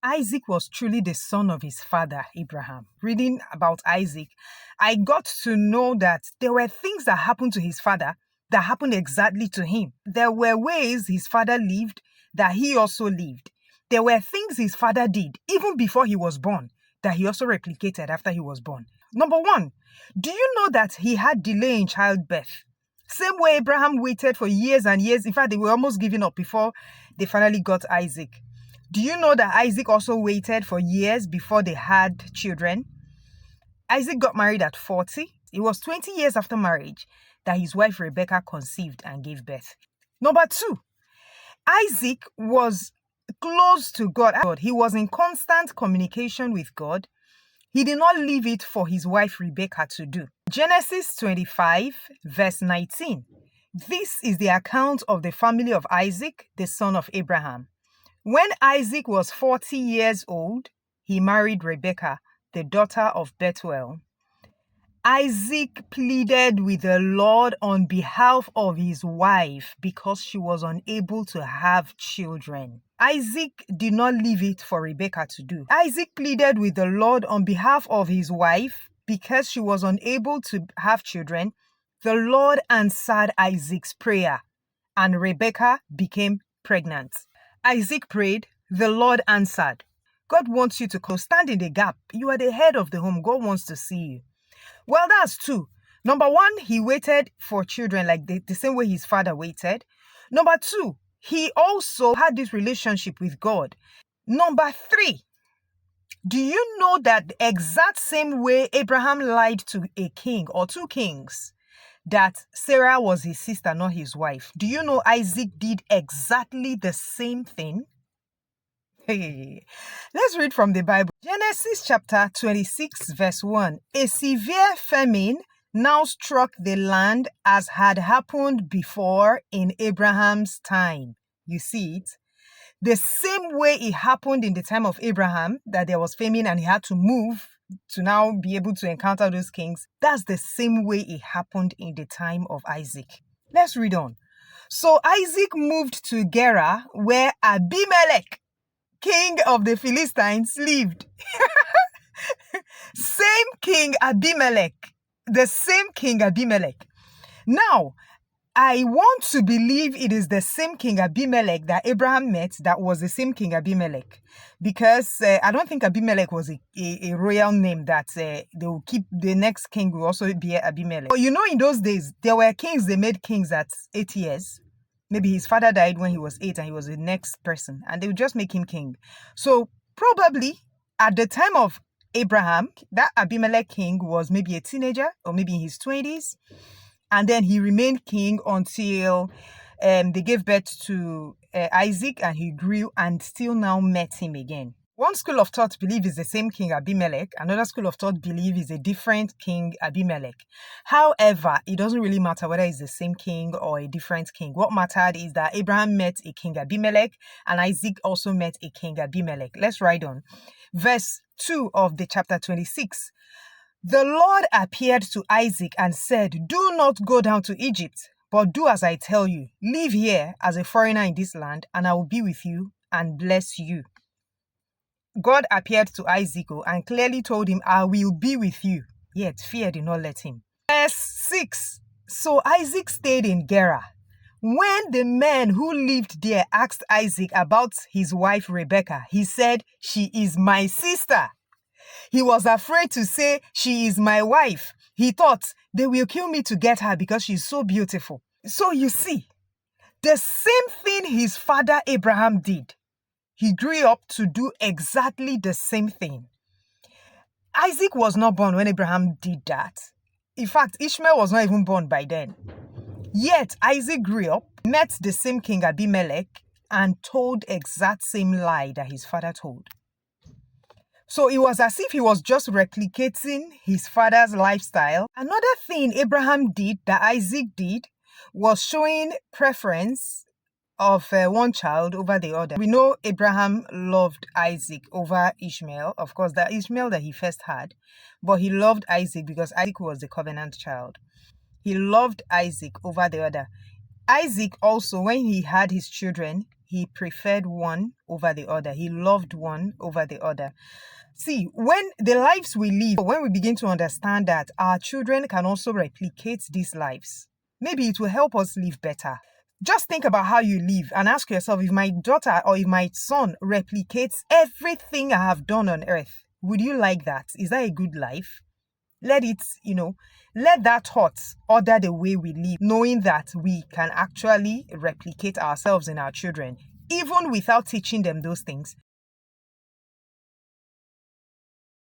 Isaac was truly the son of his father, Abraham. Reading about Isaac, I got to know that there were things that happened to his father that happened exactly to him. There were ways his father lived that he also lived. There were things his father did even before he was born that he also replicated after he was born. Number one, do you know that he had delay in childbirth? Same way Abraham waited for years and years. In fact, they were almost giving up before they finally got Isaac. Do you know that Isaac also waited for years before they had children? Isaac got married at 40. It was 20 years after marriage that his wife Rebecca conceived and gave birth. Number two, Isaac was close to God. He was in constant communication with God. He did not leave it for his wife Rebecca to do. Genesis 25, verse 19. This is the account of the family of Isaac, the son of Abraham. When Isaac was 40 years old, he married Rebekah, the daughter of Bethuel. Isaac pleaded with the Lord on behalf of his wife because she was unable to have children. Isaac did not leave it for Rebekah to do. Isaac pleaded with the Lord on behalf of his wife because she was unable to have children. The Lord answered Isaac's prayer, and Rebekah became pregnant. Isaac prayed, the Lord answered. God wants you to stand in the gap. You are the head of the home. God wants to see you. Well, that's two. Number one, he waited for children like the same way his father waited. Number two, he also had this relationship with God. Number three, do you know that the exact same way Abraham lied to a king or two kings, that Sarah was his sister, not his wife? Do you know Isaac did exactly the same thing? Hey, let's read from the Bible. Genesis chapter 26, verse 1. A severe famine now struck the land as had happened before in Abraham's time. You see it? The same way it happened in the time of Abraham, that there was famine and he had to move to now be able to encounter those kings. That's the same way it happened in the time of Isaac. Let's read on. So Isaac moved to Gerar, where Abimelech, king of the Philistines, lived. Same king Abimelech. The same king Abimelech. Now, I want to believe it is the same king Abimelech that Abraham met that was the same king Abimelech. Because I don't think Abimelech was a royal name that they will keep. The next king will also be Abimelech. But you know, in those days, there were kings, they made kings at 8 years. Maybe his father died when he was 8 and he was the next person, and they would just make him king. So probably at the time of Abraham, that Abimelech king was maybe a teenager or maybe in his 20s. And then he remained king until they gave birth to Isaac, and he grew and still now met him again. One school of thought believe is the same king Abimelech. Another school of thought believe is a different king Abimelech. However, it doesn't really matter whether it's the same king or a different king. What mattered is that Abraham met a king Abimelech and Isaac also met a king Abimelech. Let's ride on. Verse 2 of the chapter 26. The Lord appeared to Isaac and said, "Do not go down to Egypt, but do as I tell you. Live here as a foreigner in this land, and I will be with you and bless you." God appeared to Isaac and clearly told him, "I will be with you." Yet fear did not let him. Verse 6. So Isaac stayed in Gerar. When the men who lived there asked Isaac about his wife Rebekah, he said, "She is my sister." He was afraid to say, "She is my wife." He thought, they will kill me to get her because she's so beautiful. So you see, the same thing his father Abraham did, he grew up to do exactly the same thing. Isaac was not born when Abraham did that. In fact, Ishmael was not even born by then. Yet Isaac grew up, met the same king Abimelech, and told exact same lie that his father told. So it was as if he was just replicating his father's lifestyle. Another thing Abraham did that Isaac did was showing preference of one child over the other. We know Abraham loved Isaac over Ishmael. Of course, the Ishmael that he first had. But he loved Isaac because Isaac was the covenant child. He loved Isaac over the other. Isaac also, when he had his children, He preferred one over the other. He loved one over the other. See, when the lives we live, when we begin to understand that our children can also replicate these lives, maybe it will help us live better. Just think about how you live and ask yourself, if my daughter or if my son replicates everything I have done on earth, would you like that? Is that a good life? Let it, let that thought order the way we live, knowing that we can actually replicate ourselves in our children, even without teaching them those things.